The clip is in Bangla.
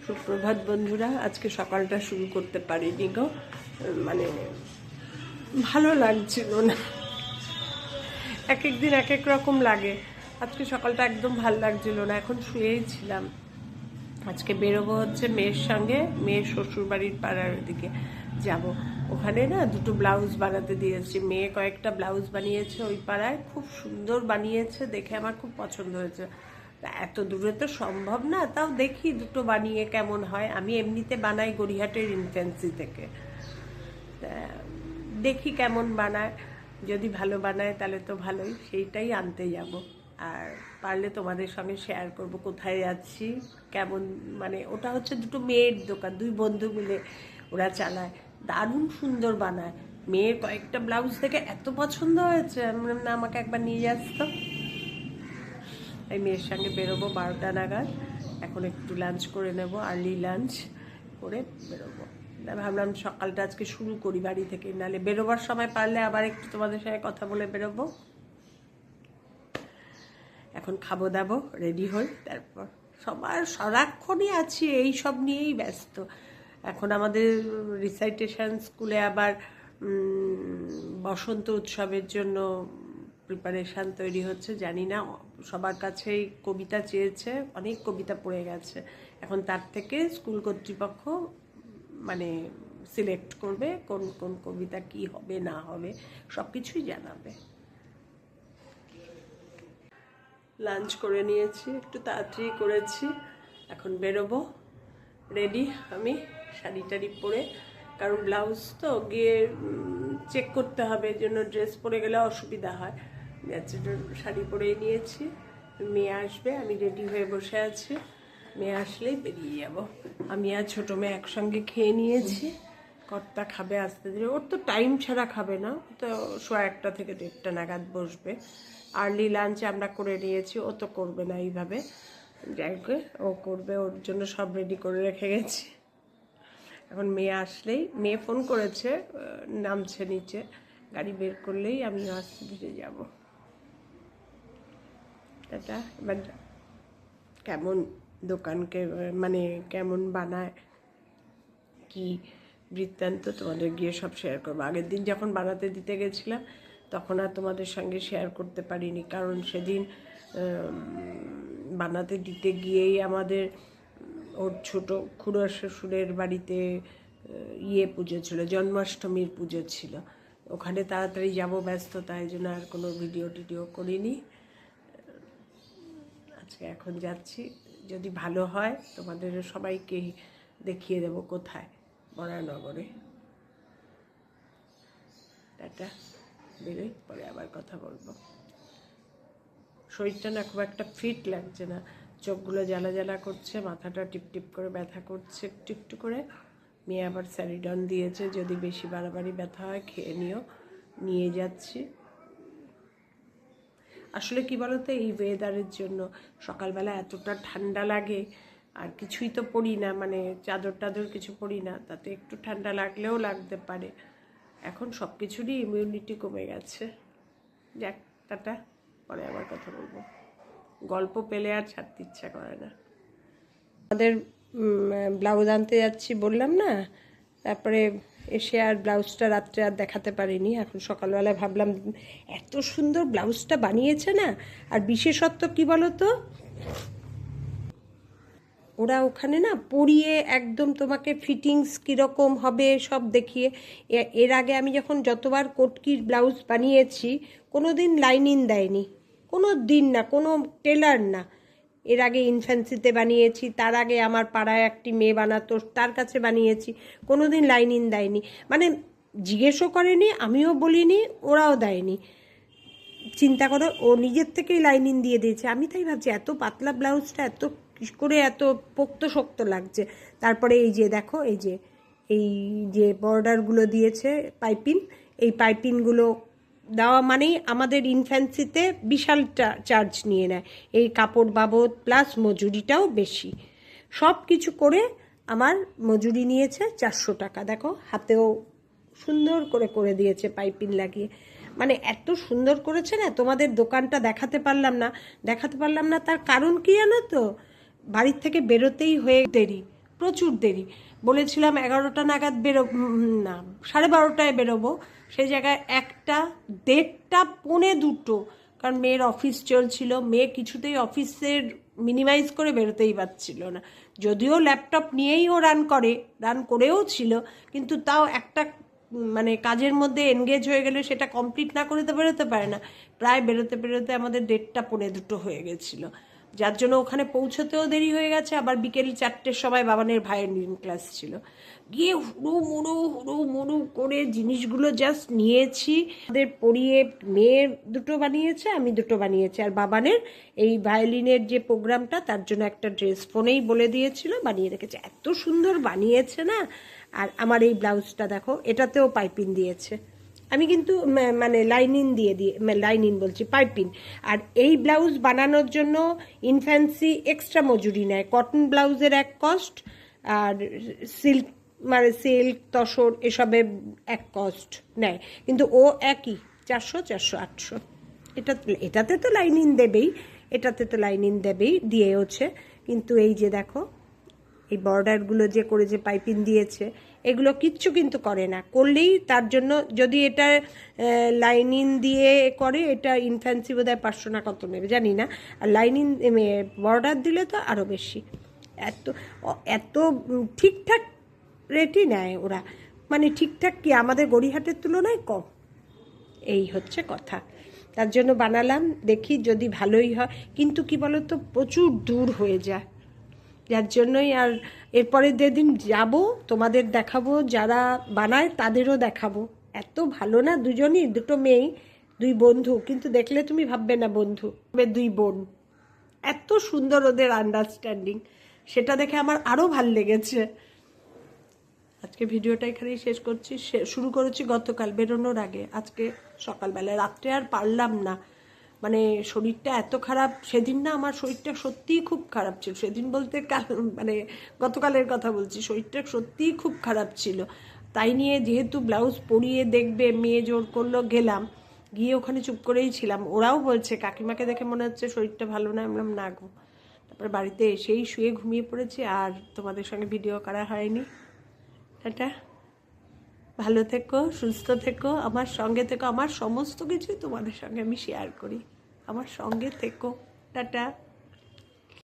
সুপ্রভাত বন্ধুরা। আজকে সকালটা শুরু করতে পারিনি গো, মানে ভালো লাগছিল না। এক এক দিন এক এক রকম লাগে। আজকে সকালটা একদম ভালো লাগছিল না, এখন শুয়েই ছিলাম। আজকে বেরোবো হচ্ছে মেয়ের সঙ্গে, মেয়ের শ্বশুরবাড়ির পাড়ার ওদিকে যাব। ওখানে না দুটো ব্লাউজ বানাতে দিয়েছি, মেয়ে কয়েকটা ব্লাউজ বানিয়েছে ওই পাড়ায়, খুব সুন্দর বানিয়েছে, দেখে আমার খুব পছন্দ হয়েছে। এত দূরে তো সম্ভব না, তাও দেখি দুটো বানিয়ে কেমন হয়। আমি এমনিতে বানাই গড়িয়াহাটের ইনফ্যান্সি থেকে, দেখি কেমন বানায়। যদি ভালো বানায় তাহলে তো ভালোই, সেইটাই আনতে যাব। আর পারলে তোমাদের সঙ্গে শেয়ার করব কোথায় যাচ্ছি, কেমন, মানে ওটা হচ্ছে দুটো মেয়ের দোকান, দুই বন্ধু মিলে ওরা চালায়, দারুণ সুন্দর বানায়। মেয়ের কয়েকটা ব্লাউজ দেখে এত পছন্দ হয়েছে, না আমাকে একবার নিয়ে যাস তো। এই মেয়ের সঙ্গে বেরোবো 12টা নাগাদ। এখন একটু লাঞ্চ করে নেব, আর্লি লাঞ্চ করে বেরোবো। ভাবলাম সকালটা আজকে শুরু করি বাড়ি থেকে, নাহলে বেরোবার সময় পারলে আবার একটু তোমাদের সঙ্গে কথা বলে বেরোবো। এখন খাবো দাবো, রেডি হই, তারপর সবার সারাক্ষণই আছি এই সব নিয়েই ব্যস্ত। এখন আমাদের রিসাইটেশন স্কুলে আবার বসন্ত উৎসবের জন্য প্রিপারেশান তৈরি হচ্ছে। জানি না, সবার কাছেই কবিতা চেয়েছে, অনেক কবিতা পড়ে গেছে। এখন তার থেকে স্কুল কর্তৃপক্ষ মানে সিলেক্ট করবে কোন কোন কবিতা কি হবে না হবে, সব কিছুই জানাবে। লাঞ্চ করে নিয়েছি, একটু তাড়াতাড়ি করেছি, এখন বেরোবো। রেডি আমি, শাড়ি টাড়ি পরে, কারণ ব্লাউজ তো গিয়ে চেক করতে হবে, এর জন্য ড্রেস পরে গেলে অসুবিধা হয়। শাড়ি পরেই নিয়েছি। মেয়ে আসবে, আমি রেডি হয়ে বসে আছি, মেয়ে আসলেই বেরিয়ে যাব। আমি আর ছোটো মেয়ে একসঙ্গে খেয়ে নিয়েছি, কর্তা খাবে আস্তে ধীরে, ওর তো টাইম ছাড়া খাবে না, তো 1:15 থেকে 1:30 নাগাদ বসবে। আর্লি লাঞ্চ আমরা করে নিয়েছি, ও তো করবে না এইভাবে, যাই হোক ও করবে, ওর জন্য সব রেডি করে রেখে গেছি। এখন মেয়ে আসলেই, মেয়ে ফোন করেছে, নামছে নিচে, গাড়ি বের করলেই আমি আস্তে ধীরে যাব। এটা এবার কেমন দোকানকে, মানে কেমন বানায় কি বৃত্তান্ত তোমাদের গিয়ে সব শেয়ার করবো। আগের দিন যখন বানাতে দিতে গেছিলাম তখন আর তোমাদের সঙ্গে শেয়ার করতে পারিনি, কারণ সেদিন বানাতে দিতে গিয়েই আমাদের ওর ছোটো খুড়ো শ্বশুরের বাড়িতে পুজো ছিল, জন্মাষ্টমীর পুজো ছিল, ওখানে তাড়াতাড়ি যাব, ব্যস্ততার জন্য আর কোনো ভিডিও টিডিও করিনি। আজকে এখন যাচ্ছি, যদি ভালো হয় তোমাদের সবাইকে দেখিয়ে দেব কোথায়, বরানগরে। টাটা, বেরোই, পরে আবার কথা বলবো। শরীরটা না খুব একটা ফিট লাগছে না, চোখগুলো জ্বালা জ্বালা করছে, মাথাটা টিপ টিপ করে ব্যথা করছে একটু একটু করে। মেয়ে আবার স্যারিডন দিয়েছে, যদি বেশি বাড়াবাড়ি ব্যথা হয় খেয়ে নিয়ে যাচ্ছি। আসলে কি বলতো, এই ওয়েদারের জন্য সকালবেলা এতটা ঠান্ডা লাগে, আর কিছুই তো পরি না, মানে চাদর টাদর কিছু পরি না, তাতে একটু ঠান্ডা লাগলেও লাগতে পারে। এখন সব কিছুরই ইমিউনিটি কমে গেছে। যাক, টাটা, পরে আবার কথা বলবো। গল্প পেলে আর ছাড়তে ইচ্ছা করে না। আমাদের ব্লাউজ আনতে যাচ্ছি বললাম না, তারপরে এসে আর ব্লাউজটা রাত্রে আর দেখাতে পারিনি। এখন সকালবেলায় ভাবলাম এত সুন্দর ব্লাউজটা বানিয়েছে না, আর বিশেষত্ব কি বলতো, ওরা ওখানে না পরিয়ে একদম তোমাকে ফিটিংস কীরকম হবে সব দেখিয়ে। এর আগে আমি যখন যতবার কটকির ব্লাউজ বানিয়েছি কোনো দিন লাইনিং দেয়নি, কোনো দিন না, কোনো টেলার না। এর আগে ইনফ্যান্সিতে বানিয়েছি, তার আগে আমার পাড়ায় একটি মেয়ে বানাতো, তার কাছে বানিয়েছি, কোনো দিন লাইনিং দেয়নি, মানে জিজ্ঞেসও করেনি, আমিও বলিনি, ওরাও দেয়নি। চিন্তা করো, ও নিজের থেকেই লাইনিং দিয়ে দিয়েছে। আমি তাই ভাবছি এত পাতলা ব্লাউজটা এত করে এত পোক্ত শক্ত লাগছে। তারপরে এই যে দেখো, এই যে বর্ডারগুলো দিয়েছে পাইপিং, এই পাইপিংগুলো দেওয়া মানেই আমাদের ইনফ্যান্সিতে বিশাল চার্জ নিয়ে নেয়, এই কাপড় বাবদ প্লাস মজুরিটাও বেশি। সব কিছু করে আমার মজুরি নিয়েছে 400 টাকা। দেখো হাতেও সুন্দর করে করে দিয়েছে পাইপিং লাগিয়ে, মানে এত সুন্দর করেছে না। তোমাদের দোকানটা দেখাতে পারলাম না, তার কারণ কি জানো তো, বাড়ির থেকে বেরোতেই হয়ে দেরি, প্রচুর দেরি। বলেছিলাম 11টা নাগাদ না 12:30টায় বেরোবো, সেই জায়গায় 1টা, 1:30, 1:45, কারণ মেয়ের অফিস চলছিল। মেয়ে কিছুতেই অফিসের মিনিমাইজ করে বেরোতেই পারছিল না, যদিও ল্যাপটপ নিয়েই ও রান করেও ছিল, কিন্তু তাও একটা মানে কাজের মধ্যে এনগেজ হয়ে গেলে সেটা কমপ্লিট না করে তো বেরোতে পারে না। প্রায় বেরোতে বেরোতে আমাদের 1:30, 1:45 হয়ে গেছিলো, যার জন্য ওখানে পৌঁছতেও দেরি হয়ে গেছে। আবার বিকেল 4টের সময় বাবানের ভায়োলিন ক্লাস ছিল। গিয়ে হুড়ো মুড়ো করে জিনিসগুলো জাস্ট নিয়েছি, ওদের পরিয়ে মেয়ের 2টো বানিয়েছে, আমি 2টো বানিয়েছি, আর বাবানের এই ভায়োলিনের যে প্রোগ্রামটা তার জন্য একটা ড্রেস ফোনেই বলে দিয়েছিল, বানিয়ে রেখেছে। এত সুন্দর বানিয়েছে না। আর আমার এই ব্লাউজটা দেখো, এটাতেও পাইপিং দিয়েছে। আমি কিন্তু মানে লাইনিন বলছি, পাইপিং। আর এই ব্লাউজ বানানোর জন্য ইনফ্যান্সি এক্সট্রা মজুরি নেয়। কটন ব্লাউজের এক কস্ট, আর সিল্ক তসর এসবে এক কস্ট নেয়, কিন্তু ও একই 400, 400, 800। এটাতে তো লাইনিন দেবেই, দিয়েওছে। কিন্তু এই যে দেখো, এই বর্ডারগুলো যে করে যে পাইপিং দিয়েছে, এগুলো কিচ্ছু কিন্তু করে না। করলেই তার জন্য, যদি এটা লাইনিং দিয়ে করে, এটা ইনফ্যান্সি বোধহয় 500 না কত নেবে জানি না, আর লাইনিং বর্ডার দিলে তো আরও বেশি। এত ঠিকঠাক রেটই নেয় ওরা, মানে ঠিকঠাক কি আমাদের গড়িহাটের তুলনায় কম, এই হচ্ছে কথা। তার জন্য বানালাম, দেখি যদি ভালোই হয়। কিন্তু কি বলতো, প্রচুর দূর হয়ে যায়, যার জন্যই। আর এরপরে যেদিন যাব তোমাদের দেখাবো, যারা বানায় তাদেরও দেখাবো। এত ভালো না, দুজনই, 2টো মেয়েই, 2 বন্ধু, কিন্তু দেখলে তুমি ভাববে না বন্ধু, 2 বোন। এত সুন্দর ওদের আন্ডারস্ট্যান্ডিং, সেটা দেখে আমার আরও ভাল লেগেছে। আজকে ভিডিওটা এখানেই শেষ করছি। শুরু করেছি গতকাল বেরোনোর আগে, আজকে সকালবেলা। রাত্রে আর পারলাম না, মানে শরীরটা এত খারাপ। সেদিন না আমার শরীরটা সত্যিই খুব খারাপ ছিল। সেদিন বলতে মানে গতকালের কথা বলছি, শরীরটা সত্যিই খুব খারাপ ছিল। তাই নিয়ে যেহেতু ব্লাউজ পরিয়ে দেখবে, মেয়ে জোর করলো, গেলাম। গিয়ে ওখানে চুপ করেই ছিলাম। ওরাও বলছে কাকিমাকে দেখে মনে হচ্ছে শরীরটা ভালো না। আমি বললাম না গো। তারপরে বাড়িতে এসেই শুয়ে ঘুমিয়ে পড়েছি, আর তোমাদের সঙ্গে ভিডিও করা হয়নি। টাটা, ভালো থেকো, সুস্থ থেকো, আমার সঙ্গে থেকো। আমার সমস্ত কিছুই তোমাদের সঙ্গে আমি শেয়ার করি, আমার সঙ্গে থেকো। টাটা।